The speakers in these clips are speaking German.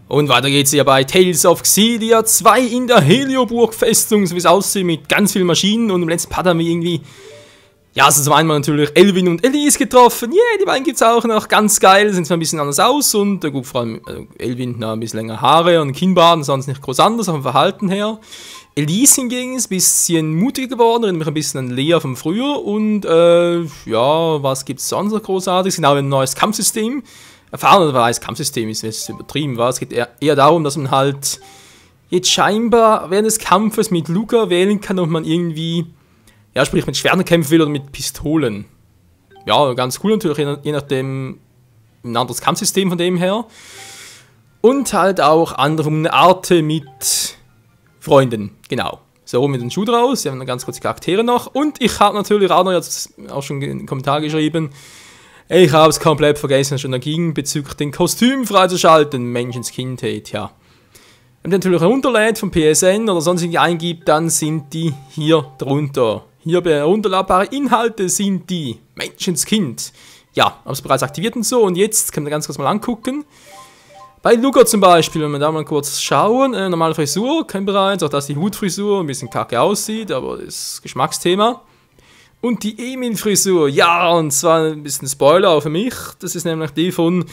Und weiter geht's hier bei Tales of Xillia 2 in der Helioburg-Festung, so wie es aussieht, mit ganz vielen Maschinen. Und im letzten Part haben wir irgendwie, ja, also zum einen natürlich Elvin und Elise getroffen. Yeah, die beiden gibt's auch noch, ganz geil, sehen zwar ein bisschen anders aus. Und gut, vor allem Elvin, na, ein bisschen länger Haare und Kinnbart, sonst nicht groß anders, auch vom Verhalten her. Elise hingegen ist ein bisschen mutiger geworden, erinnert mich ein bisschen an Lea von früher. Und ja, was gibt's sonst noch großartiges? Genau, ein neues Kampfsystem. Erfahrenerweise Kampfsystem ist jetzt übertrieben, war. Es geht eher darum, dass man halt jetzt scheinbar während des Kampfes mit Luca wählen kann, ob man irgendwie, ja, sprich mit Schwertern kämpfen will oder mit Pistolen. Ja, ganz cool natürlich, je nachdem ein anderes Kampfsystem von dem her. Und halt auch andere Arten mit Freunden, genau. So, mit dem Schuh draus, wir haben ganz kurz die Charaktere noch. Und ich habe natürlich auch noch, jetzt auch schon in den Kommentaren geschrieben, ich habe es komplett vergessen, schon dagegen bezüglich den Kostüm freizuschalten. Menschenskindheit, ja. Wenn man natürlich runterlädt vom PSN oder sonst irgendwie eingibt, dann sind die hier drunter. Hier bei herunterladbare Inhalte sind die Menschenskind. Ja, habe es bereits aktiviert und so. Und jetzt können wir ganz kurz mal angucken. Bei Luca zum Beispiel, wenn wir da mal kurz schauen, normale Frisur, kein bereits, auch dass die Hutfrisur ein bisschen kacke aussieht, aber das ist Geschmacksthema. Und die Emil-Frisur, ja, und zwar ein bisschen Spoiler auch für mich, das ist nämlich die von,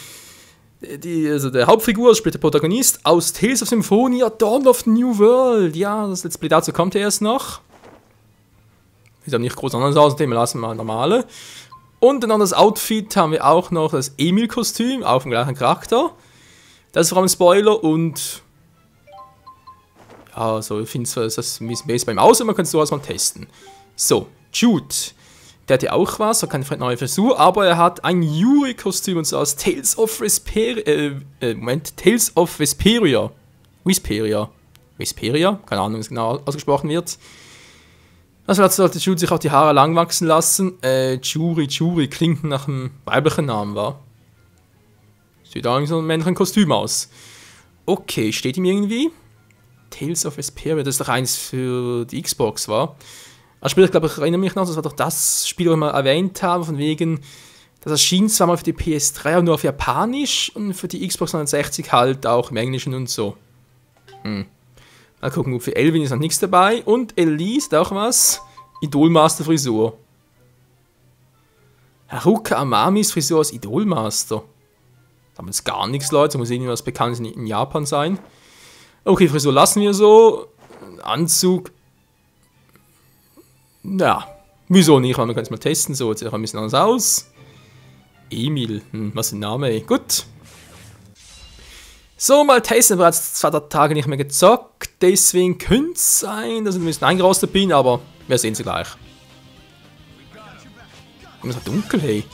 also der Hauptfigur, spielt der Protagonist aus Tales of Symphonia, Dawn of the New World, ja, das Let's Play dazu kommt erst noch. Sieht aber nicht groß anders aus, den lassen wir mal normale. Und dann das Outfit haben wir auch noch das Emil-Kostüm, auch vom gleichen Charakter. Das ist vor allem ein Spoiler und ja, also ich finde das ein bisschen besser beim Aussehen, man kann es so erstmal testen. So, Jude, der hat ja auch was, er hat keine neue Frisur, aber er hat ein Yuri-Kostüm und zwar aus Tales of Vesperia. Tales of Vesperia. Vesperia? Keine Ahnung, wie es genau ausgesprochen wird. Also sollte Jude sich auch die Haare lang wachsen lassen. Juri klingt nach einem weiblichen Namen, war. Sieht eigentlich so ein männlichen Kostüm aus. Okay, steht ihm irgendwie? Tales of Vesperia, das ist doch eins für die Xbox, war. Das Spiel, ich glaube, ich erinnere mich noch, das war doch das Spiel, das wir mal erwähnt haben, von wegen, das erschien zwar mal für die PS3, aber nur auf Japanisch und für die Xbox 360 halt auch im Englischen und so. Mal gucken, gut, für Elvin ist noch nichts dabei und Elise auch was. Idolmaster-Frisur. Haruka Amamis Frisur als Idolmaster. Da haben wir jetzt gar nichts, Leute, da muss irgendwas Bekanntes in Japan sein. Okay, Frisur lassen wir so. Anzug. Ja, wieso nicht? Wir können es mal testen. So, jetzt sieht auch ein bisschen anders aus. Emil, was ist der Name, ey? Gut. So, mal testen. Bereits 2 Tage nicht mehr gezockt. Deswegen könnte es sein, dass ich ein bisschen eingerostet bin, aber wir sehen sie gleich. Es ist dunkel, hey.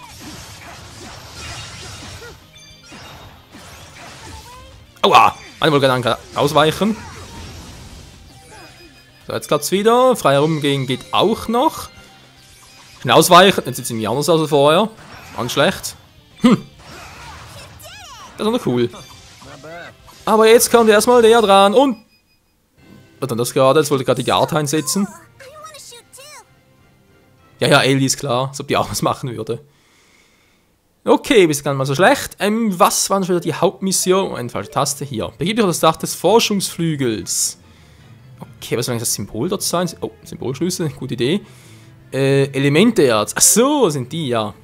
Aua! Ich wollte gerade ausweichen. So, jetzt klappt es wieder. Frei herumgehen geht auch noch. Schnell ausweichen. Jetzt sieht es irgendwie anders aus als vorher. Ganz schlecht. Das ist noch cool. Aber jetzt kommt erstmal der dran und... Was dann das gerade? Jetzt wollte ich gerade die Guard einsetzen. Ja, Ellie ist klar. Als ob die auch was machen würde. Okay, bis gar nicht mal so schlecht. Was war schon wieder die Hauptmission? Eine falsche Taste hier. Begib dich auf das Dach des Forschungsflügels. Okay, was soll eigentlich das Symbol dort sein? Oh, Symbolschlüssel, gute Idee. Elementeerz. Ach so, sind die, ja.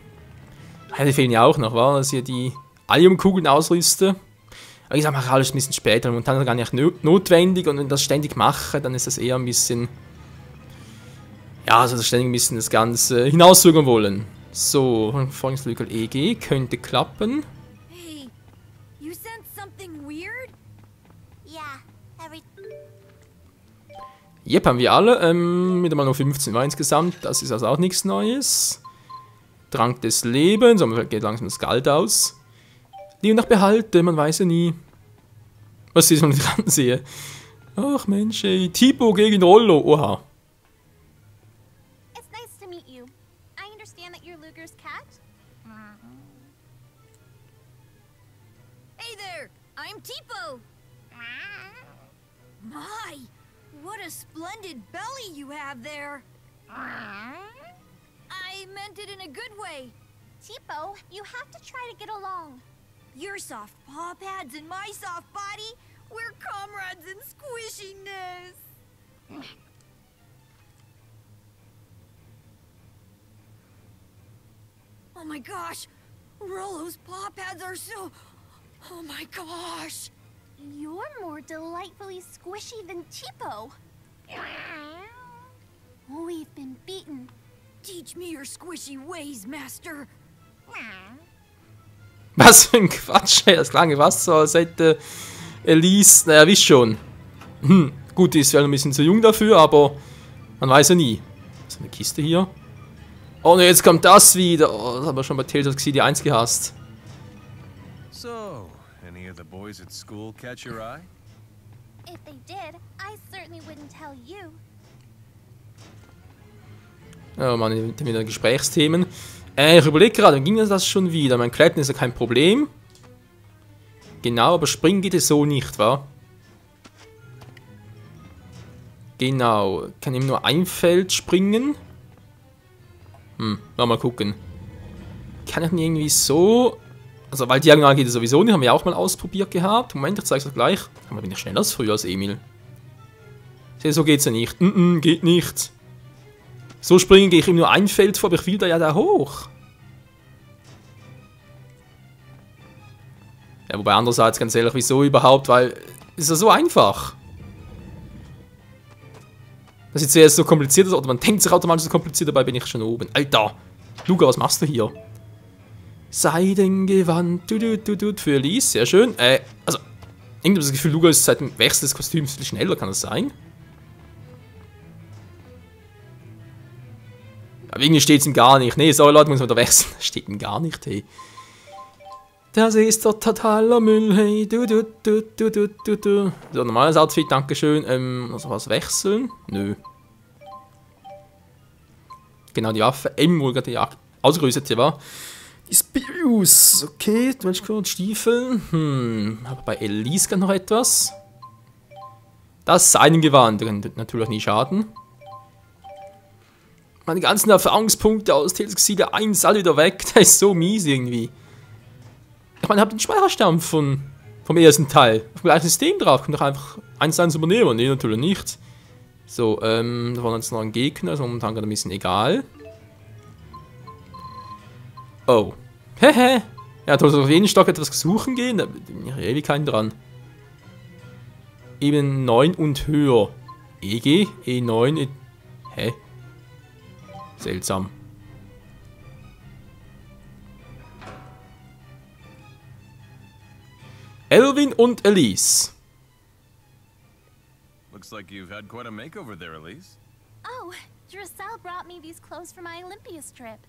Ja, die fehlen ja auch noch, war dass hier die Alliumkugeln ausrüste. Aber ich sag mal, alles ein bisschen später. Momentan ist das gar nicht notwendig und wenn ich das ständig mache, dann ist das eher ein bisschen. Ja, also ständig ein bisschen das Ganze hinauszögern wollen. So, Forschungsflügel EG könnte klappen. Hey, you sensed something weird? Yeah, Yep, haben wir alle. Wieder mal nur 15 war insgesamt. Das ist also auch nichts Neues. Trank des Lebens. Aber geht langsam das Geld aus. Leben nach Behalte, man weiß ja nie. Was ist, wenn ich dran sehe? Ach Mensch, ey. Tipo gegen Rollo. Oha. It's nice to meet you. I understand that you're Luger's cat. Hey there, I'm Tipo. My, what a splendid belly you have there. I meant it in a good way. Tipo, you have to try to get along. Your soft paw pads and my soft body, we're comrades in squishiness. Oh my gosh, Rollo's paw pads are so... Oh my gosh. You're more delightfully squishy than Tipo. We've been beaten. Teach me your squishy ways, Master. Was für ein Quatsch, ey. Das klang fast so, als hätte Elise, naja, wisst schon. Gut, die ist vielleicht ein bisschen zu jung dafür, aber man weiß ja nie. So eine Kiste hier. Oh ne, jetzt kommt das wieder. Oh, das haben wir schon bei Tales of Xillia 1 gehasst. So, any of the boys at school catch your eye? If they did, I certainly wouldn't tell you. Oh Mann, wieder Gesprächsthemen. Ich überlege gerade, ging das schon wieder? Mein Klettern ist ja kein Problem. Genau, aber springen geht es so nicht, wa? Genau, kann eben nur ein Feld springen. Mal gucken. Kann ich denn irgendwie so... Also, weil diagonal geht es sowieso nicht, haben wir auch mal ausprobiert gehabt. Moment, ich zeige es gleich. Aber bin ich schneller als früher als Emil. So geht's ja nicht. Geht nicht. So springen gehe ich ihm nur ein Feld vor, aber ich will da ja da hoch. Ja, wobei andererseits, ganz ehrlich, wieso überhaupt? Weil, es ist ja so einfach. Das ist zuerst so kompliziert, oder man denkt sich automatisch so kompliziert, dabei bin ich schon oben. Alter! Luca, was machst du hier? Seidengewand, für Elise, sehr schön. Also, irgendwie habe ich das Gefühl, Luca ist seit dem Wechsel des Kostüms viel schneller, kann das sein? Aber irgendwie steht es ihm gar nicht. Nee, sorry Leute, muss man da wechseln. Das steht ihm gar nicht, hey. Das ist doch totaler Müll, hey. So, normales Outfit, dankeschön. Also was wechseln? Nö. Genau, die Waffe. Wohl gerade die ausgerüstet war. Die Spears. Okay, du willst kurz Stiefel. Aber bei Elise kann noch etwas. Das Seidengewand. Das kann natürlich nie schaden. Meine ganzen Erfahrungspunkte aus Tales of Xillia 1 alle wieder weg. Das ist so mies irgendwie. Ich meine, ich habe den Speicherstamm vom ersten Teil auf dem gleichen System drauf. Kann doch einfach 1:1 übernehmen. Nee, natürlich nicht. So, da war jetzt noch ein Gegner. Das ist momentan gerade ein bisschen egal. Oh. Hehe. Ja, du sollst auf jeden Stock etwas suchen gehen. Da bin ich ewig keinen dran. Eben 9 und höher. EG, E9, hä? Seltsam. Elvin und Elise. Looks like you've had quite a makeover there, Elise. Oh, Dracelle brought me these clothes for my Olympias trip.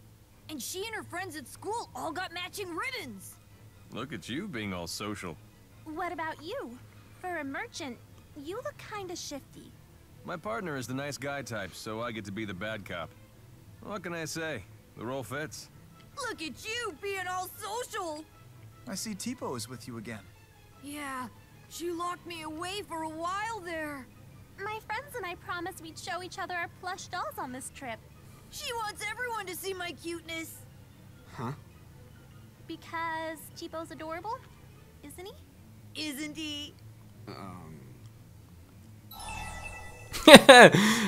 And she and her friends at school all got matching ribbons. Look at you being all social. What about you? For a merchant, you look kinda shifty. My partner is the nice guy type, so I get to be the bad cop. What can I say? The role fits. Look at you being all social. I see Tipo is with you again. Yeah, she locked me away for a while there. My friends and I promised we'd show each other our plush dolls on this trip. She wants everyone to see my cuteness. Huh? Because Chipo's adorable, isn't he? Isn't he?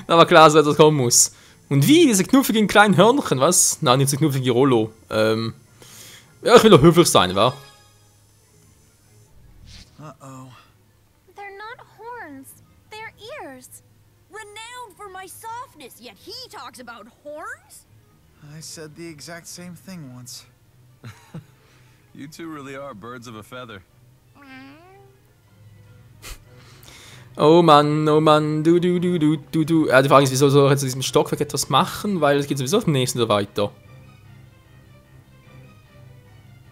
Da war klar, dass etwas kommen muss. Und wie? Diese knuffigen kleinen Hörnchen, was? Nein, nicht diese knuffige Rollo. Ja, ich will doch höflich sein, wa? Uh-oh. They're not horns, they're ears. Renowned for my softness, yet he talks about horns? I said the exact same thing once. You two really are birds of a feather. Oh Mann, du. Ja, die Frage ist, wieso soll ich jetzt in diesem Stockwerk etwas machen? Weil es geht sowieso auf dem nächsten wieder weiter.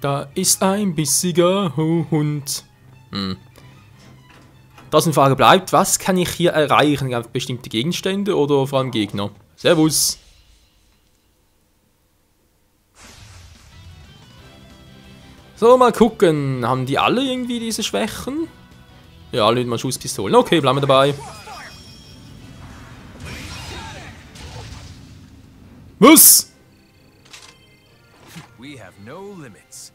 Da ist ein bissiger Hund. Das in Frage bleibt, was kann ich hier erreichen? Bestimmte Gegenstände oder vor allem Gegner? Servus. So, mal gucken. Haben die alle irgendwie diese Schwächen? Ja, alle mit mal Schusspistolen. Okay, bleiben wir dabei. Was? We have no limits.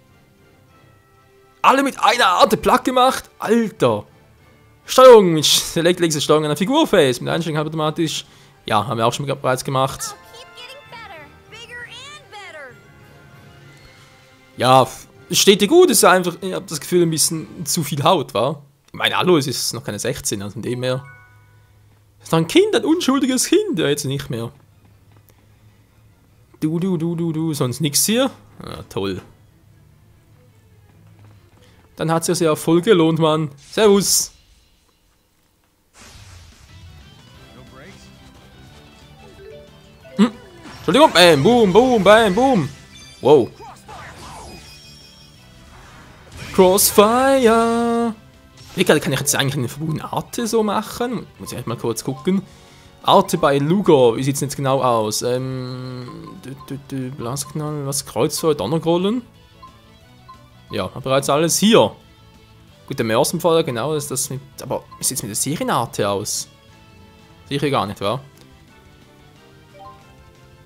alle mit einer Art platt gemacht. Alter. Steuerung mit Select legst du Steuerung an der Figur fest. Mit Einstellung automatisch. Ja, haben wir auch schon bereits gemacht. Oh, keep getting better. Bigger and better. Ja, es steht dir gut. Es ist einfach, ich habe das Gefühl, ein bisschen zu viel Haut, war. Ich meine, hallo, es ist noch keine 16, also von dem her. Es ist noch ein Kind, ein unschuldiges Kind. Ja, jetzt nicht mehr. Du, sonst nichts hier? Ja, toll. Dann hat es ja voll gelohnt, Mann. Servus. Entschuldigung, bam, boom, boom, bam, boom. Wow. Crossfire. Wie kann ich jetzt eigentlich eine verbundene Arte so machen? Muss ich mal kurz gucken. Arte bei Luger, wie sieht es jetzt genau aus? Blasknall, was? Kreuzfeuer, Donnergrollen? Ja, bereits alles hier. Gut, der Mörsenfeuer, genau, ist das mit. Aber wie sieht es mit der Serienarte aus? Sicher gar nicht, wa?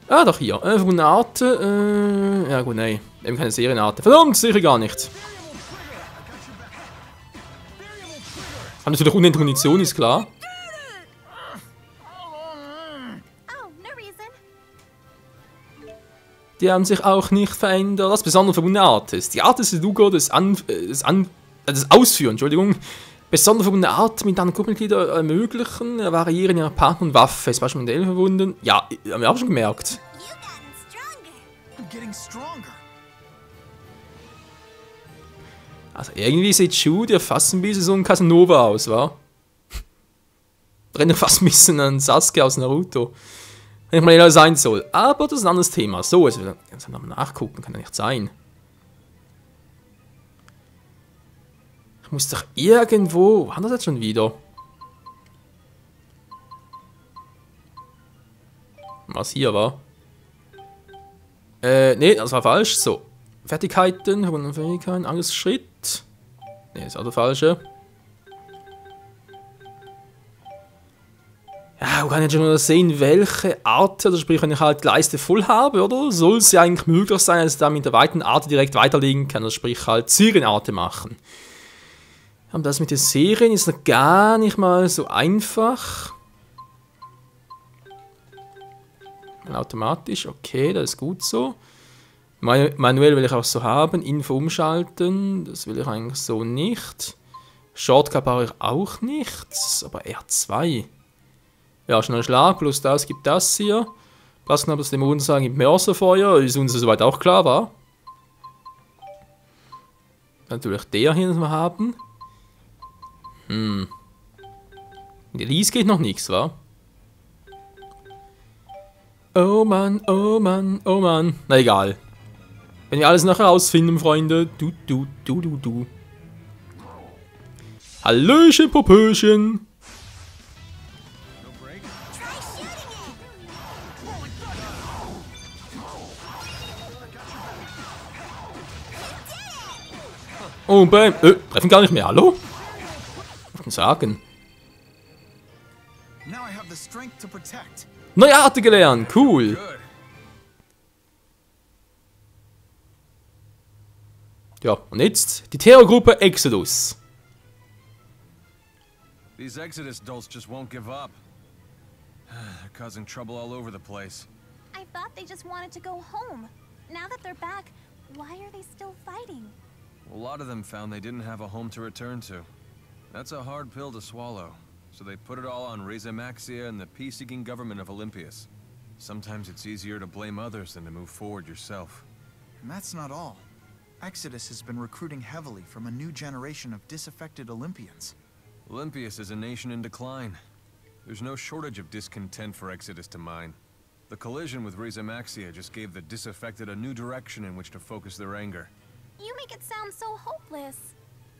Ah, doch hier. Verbundene Arte. Ja, gut, nein. Eben keine Serienarte. Verdammt, sicher gar nicht. Haben natürlich unendliche Munition, ist klar. Oh, no reason. Die haben sich auch nicht verändert. Das Besondere verbundene Art ist. Die Art des Lugo, das Ausführen, Entschuldigung. Besondere verbundene Art mit anderen Gruppenmitgliedern ermöglichen, variieren ihre Partner und Waffe. Ist beispielsweise Modell verbunden. Ja, haben wir auch schon gemerkt. You gotten stronger. I'm getting stronger. Also irgendwie sieht Shu ja fast ein bisschen so ein Casanova aus, wa? Rennt fast ein bisschen an Sasuke aus Naruto. Wenn ich mal ehrlich sein soll. Aber das ist ein anderes Thema. So, jetzt kann man nachgucken, kann ja nicht sein. Ich muss doch irgendwo. Wo haben wir das jetzt schon wieder? Was hier war? Nee, das war falsch. So. Fertigkeiten, verbundene Fähigkeiten, Angriffsschritt. Ne, ist auch der falsche. Ja, wo kann ich jetzt schon sehen, welche Art, also sprich, wenn ich halt die Leiste voll habe, oder? Soll es ja eigentlich möglich sein, dass ich da mit der weiten Art direkt weiterlegen kann, also sprich halt Serienarte machen. Aber das mit den Serien ist noch gar nicht mal so einfach. Automatisch, okay, das ist gut so. Manuell will ich auch so haben. Info umschalten, das will ich eigentlich so nicht. Shortcut brauche ich auch nicht, aber R2. Ja, schnell Schlag, plus das gibt das hier. Blasknall plus Dämonen sagen, gibt Mörserfeuer, ist uns soweit auch klar, war. Natürlich der hier, den wir haben. Mit Elise geht noch nichts, wa? Oh Mann, oh Mann, oh Mann. Na egal. Wenn wir alles nachher rausfinden, Freunde. Du. Hallöchen, Popöchen. Oh, bam. Treffen gar nicht mehr, hallo? Was kann ich sagen? Now I have the strength to protect. Neue Arte gelernt, cool. Good. Ja, und jetzt die Terrorgruppe Exodus. These Exodus dolts just won't give up. They're causing trouble all over the place. I thought they just wanted to go home. Now that they're back, why are they still fighting? A lot of them found they didn't have a home to return to. That's a hard pill to swallow. So they put it all on Reza Maxia and the peace-seeking government of Olympias. Sometimes it's easier to blame others than to move forward yourself. And that's not all. Exodus has been recruiting heavily from a new generation of disaffected Olympians. Olympias is a nation in decline. There's no shortage of discontent for Exodus to mine. The collision with Reza Maxia just gave the disaffected a new direction in which to focus their anger. You make it sound so hopeless.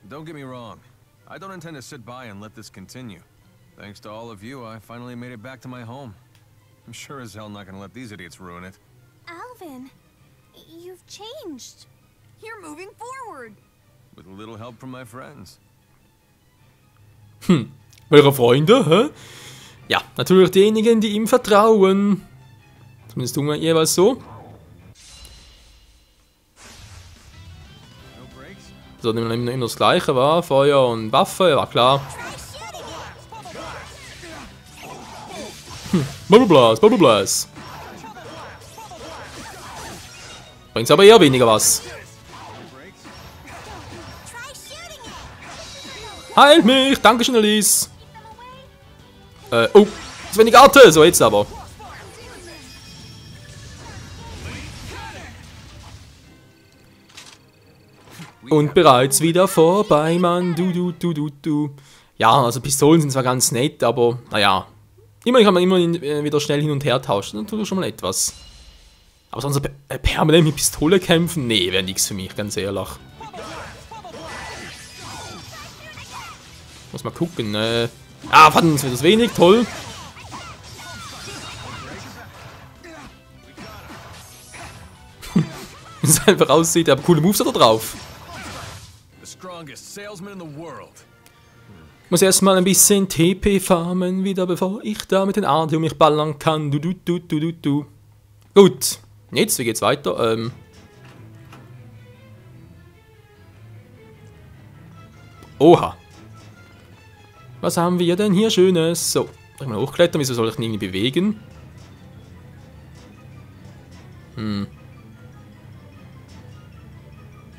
Don't get me wrong. I don't intend to sit by and let this continue. Thanks to all of you, I finally made it back to my home. I'm sure as hell not gonna let these idiots ruin it. Alvin, you've changed. You're moving forward. With a little help from my friends. Welche Freunde, hä? Ja, natürlich diejenigen, die ihm vertrauen. Zumindest tun wir jeweils so. No breaks? Also immer das Gleiche war. Feuer und Waffe, war klar. Bubble Blast, Bubble Blast. Bringt's aber eher weniger was. Heilt mich! Dankeschön, Elise! Oh, zu wenig Arte! So, jetzt aber. Und bereits wieder vorbei, Mann. Du. Ja, also Pistolen sind zwar ganz nett, aber naja. Immerhin kann man immerhin wieder schnell hin und her tauschen. Dann tut er schon mal etwas. Aber sonst permanent mit Pistole kämpfen? Nee, wäre nichts für mich, ganz ehrlich. Muss mal gucken. Verdammt, wird das wenig, toll. Wie es einfach aussieht, aber coole Moves hat er drauf. Muss erstmal ein bisschen TP farmen wieder, bevor ich da mit den Arten um mich ballern kann. Du. Gut. Jetzt, wie geht's weiter? Oha. Was haben wir denn hier Schönes? So, ich mal hochklettern, wieso soll ich ihn irgendwie bewegen?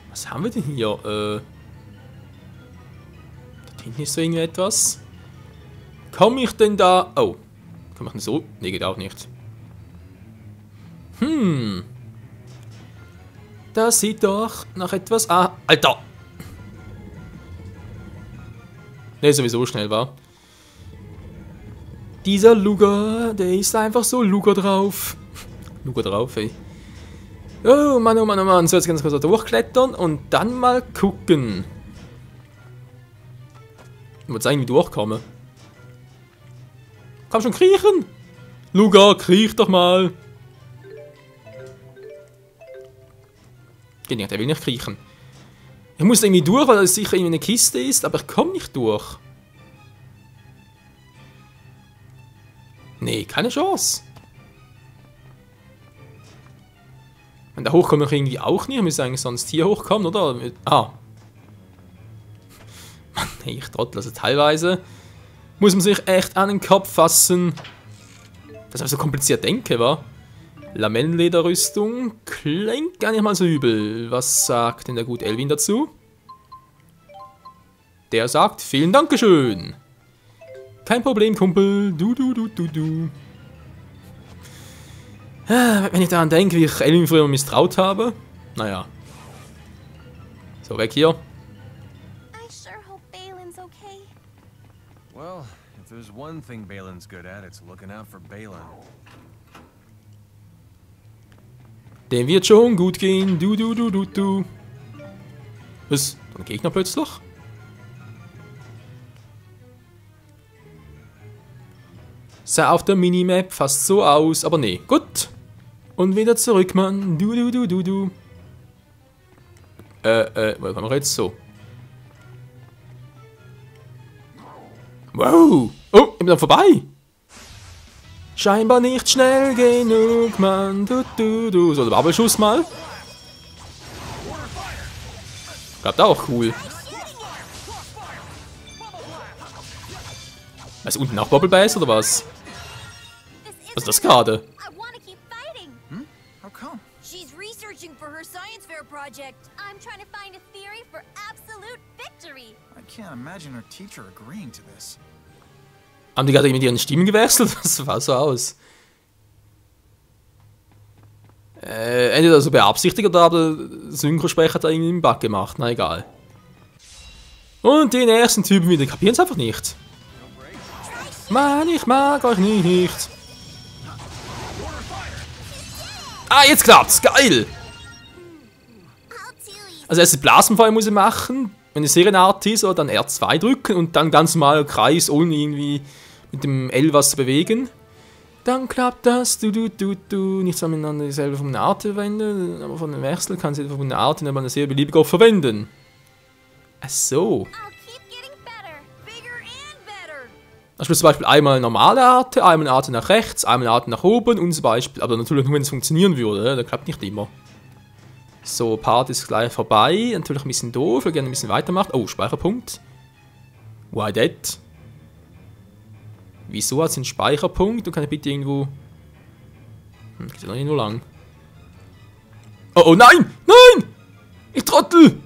Was haben wir denn hier? Da hinten ist so irgendwie etwas. Komme ich denn da? Oh. Kann ich denn so? Nee, geht auch nicht. Das sieht doch nach etwas... Ah, Alter! Der sowieso schnell war. Dieser Luger, der ist einfach so Luger drauf. Luger drauf, ey. Oh Mann, oh Mann, oh Mann. So, jetzt ganz kurz durchklettern und dann mal gucken. Ich wollte eigentlich durchkommen. Komm schon, kriechen! Luger, kriech doch mal! Geht nicht, der will nicht kriechen. Ich muss irgendwie durch, weil es sicher irgendwie eine Kiste ist, aber ich komme nicht durch. Nee, keine Chance. Und da hoch komme ich irgendwie auch nicht. Ich müsste eigentlich sonst hier hochkommen, oder? Ah. Mann, hey, ich trottel. Also teilweise muss man sich echt an den Kopf fassen. Dass ich so kompliziert denke, wa? Lamellenlederrüstung klingt gar nicht mal so übel. Was sagt denn der gute Elvin dazu? Der sagt, vielen Dankeschön. Kein Problem, Kumpel. Du. Wenn ich daran denke, wie ich Elvin früher misstraut habe. Naja. So, weg hier. I sure hope Balin's okay. Well, if there's one thing Balin's good at, it's looking out for Balin. Dem wird schon gut gehen. Du. Was? Ein Gegner plötzlich? Sah auf der Minimap fast so aus, aber nee. Gut. Und wieder zurück, Mann. Du. Wo kommen wir jetzt so? Wow. Oh, ich bin dann vorbei. Scheinbar nicht schnell genug, Mann. Du. So, der Bubbleschuss mal. Klappt auch cool. Was, unten auch Bubble Bass oder was? Was ist das gerade? How come? She's researching for her science fair project. I'm trying to find a theory for absolute victory. I can't imagine her teacher agreeing to this. Haben die gerade mit ihren Stimmen gewechselt? Das sah so aus. Entweder so beabsichtigt oder der Synchrosprecher hat da irgendwie einen Bug gemacht. Na egal. Und die nächsten Typen wieder kapieren es einfach nicht. Mann, ich mag euch nicht. Ah, jetzt klappt's. Geil. Also erst das Blasenfeuer muss ich machen. Wenn es Serienart ist, oder dann R2 drücken und dann ganz normal Kreis, ohne irgendwie mit dem L was zu bewegen. Dann klappt das. Du. Nicht zwar miteinander dieselbe von der Art verwenden, aber von dem Wechsel kann sie von der Art in einer sehr beliebig auch verwenden. Ach so. Da spielt zum Beispiel einmal eine normale Art, einmal eine Art nach rechts, einmal eine Art nach oben und zum Beispiel, aber natürlich nur wenn es funktionieren würde, das klappt nicht immer. So, Part ist gleich vorbei. Natürlich ein bisschen doof, wir gerne ein bisschen weitermachen. Oh, Speicherpunkt. Why that? Wieso hat es einen Speicherpunkt? Du kannst bitte irgendwo... geht ja noch nicht nur lang. Oh, oh, nein! Nein! Ich trottel!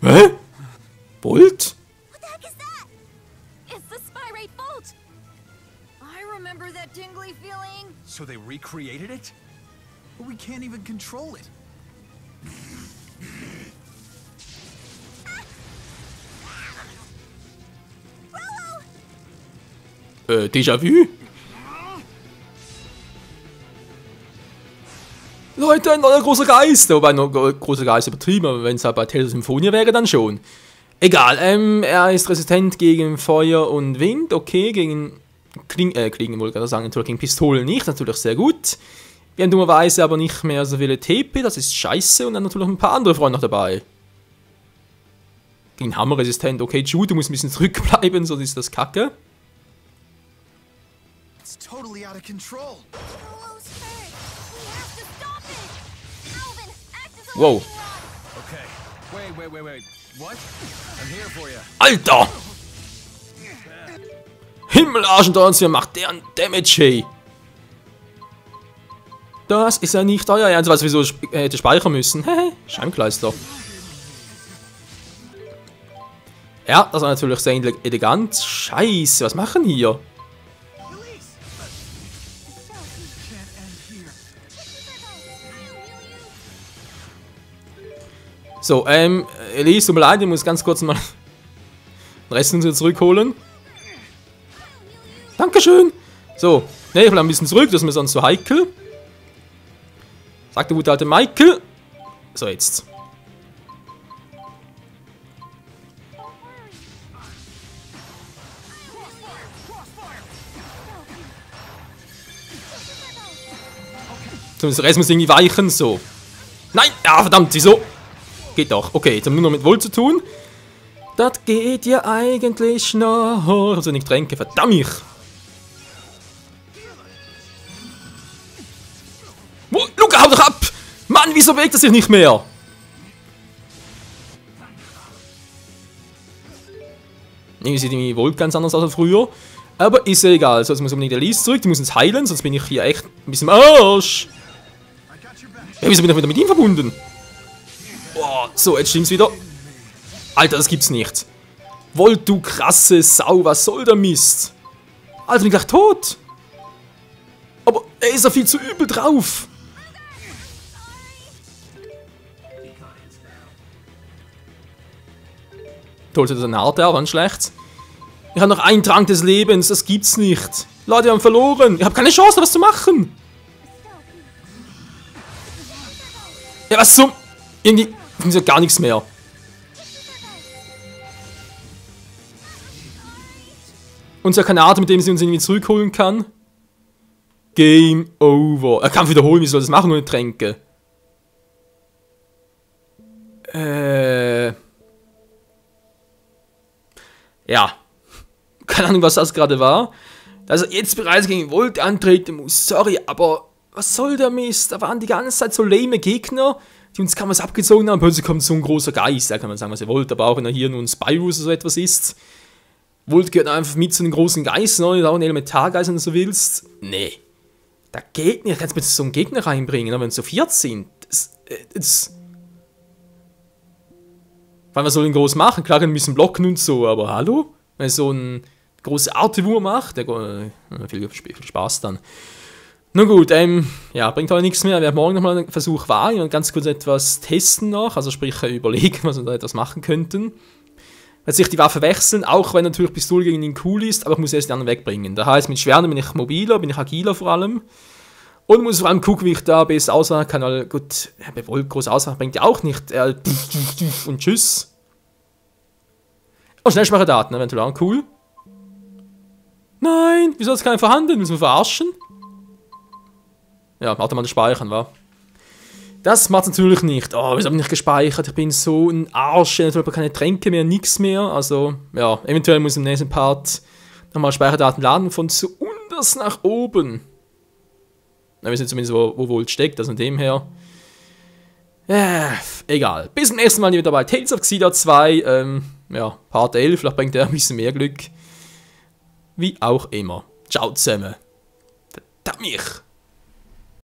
Hä? Bolt? What the heck is that? It's the Spyrate Bolt! I remember that tingly feeling. So they recreated it? But we can't even control it. Déjà-vu? Leute, ein neuer großer Geist. Wobei, noch großer Geist übertrieben, aber wenn es halt bei Tales of Symphonia wäre, dann schon. Egal, er ist resistent gegen Feuer und Wind. Okay, gegen Klingen wollte ich gerade sagen, natürlich gegen Pistolen nicht, natürlich sehr gut. Wir haben dummerweise aber nicht mehr so viele TP, das ist scheiße. Und dann natürlich ein paar andere Freunde noch dabei. Gegen Hammer resistent. Okay, Jude, du musst ein bisschen zurückbleiben, sonst ist das kacke. It's totally out of control. Rolo's hurt. We have to stop it. Alvin, act as a Wow. lightning rod. Okay, wait. What? I'm here for you. Alter! Himmelarschendonner macht der einen Damage, hey. Das ist ja nicht euer Ernst, was wir so hätte speichern müssen. Hehe, Scheibenkleister. Ja, das war natürlich sehr elegant. Scheiße, was machen hier? So, Elise, tut mir leid, ich muss ganz kurz mal den Rest uns zurückholen. Dankeschön! So, ne, ich bleib ein bisschen zurück, das ist mir sonst so heikel. Sagt der gute alte Michael. So, jetzt. Zumindest der Rest muss irgendwie weichen, so. Nein! Ja, verdammt, wieso? Geht doch. Okay, jetzt haben wir nur noch mit Wohl zu tun. Das geht ja eigentlich noch. Also nicht Tränke, verdammt! Luca, hau doch ab! Mann, wieso bewegt er sich nicht mehr? Irgendwie sieht irgendwie Volt ganz anders aus als früher. Aber ist ja egal. So, jetzt muss unbedingt Elise zurück. Die muss uns heilen, sonst bin ich hier echt ein bisschen am Arsch. Ja, wieso bin ich wieder mit ihm verbunden? Boah, so, jetzt stimmt's wieder. Alter, das gibt's nicht. Volt, du krasse Sau, was soll der Mist? Alter, bin ich gleich tot. Aber er ist ja viel zu übel drauf. Toll, das eine Harte, aber ganz schlecht. Ich habe noch einen Trank des Lebens, das gibt's nicht. Leute, wir haben verloren. Ich habe keine Chance, was zu machen. Ja, was zum... Irgendwie funktioniert gar nichts mehr. Und so keine Art, mit dem sie uns irgendwie zurückholen kann. Game over. Er kann wiederholen, wie soll das machen ohne Tränke? Ja. Keine Ahnung, was das gerade war. Dass er jetzt bereits gegen Volt antreten muss. Sorry, aber was soll der Mist? Da waren die ganze Zeit so lame Gegner, die uns kaum was abgezogen haben. Plötzlich kommt so ein großer Geist. Da kann man sagen, was ihr wollt. Aber auch wenn er hier nur ein Spyrus oder so etwas ist. Volt gehört einfach mit zu den großen Geistern, oder auch ein Elementargeist, wenn du so willst. Nee. Da geht nicht. Da kannst du bitte so einen Gegner reinbringen, wenn es so 4 sind. Weil wir sollen ihn groß machen. Klar, ein bisschen blocken und so, aber hallo? Wenn er so ein große Artewurm macht, viel Spaß dann. Na gut, ja, bringt aber nichts mehr. Wir werden morgen nochmal einen Versuch wagen und ganz kurz etwas testen noch. Also sprich, überlegen, was wir da etwas machen könnten. Wird sich die Waffe wechseln, auch wenn natürlich Pistole gegen ihn cool ist, aber ich muss erst die anderen wegbringen. Das heißt, mit Schwerten bin ich mobiler, bin ich agiler vor allem. Und muss vor allem gucken, wie ich da besser aussagen kann, weil gut, bei Volt groß aussagen bringt ja auch nicht. Und tschüss. Oh, Schnellsprachedaten, eventuell auch cool. Nein, wieso ist keine vorhanden? Müssen wir verarschen? Ja, automatisch speichern, wa? Das macht natürlich nicht. Oh, wieso habe ich nicht gespeichert? Ich bin so ein Arsch. Ich habe keine Tränke mehr, nichts mehr. Also, ja, eventuell muss ich im nächsten Part nochmal Speicherdaten laden von zu unterst nach oben. Wir wissen zumindest, wo Volt steckt, also von dem her. Egal. Bis zum nächsten Mal wieder bei Tales of Xillia 2. Ja, Part 11, vielleicht bringt er ein bisschen mehr Glück. Wie auch immer. Ciao zusammen. Verdammt mich.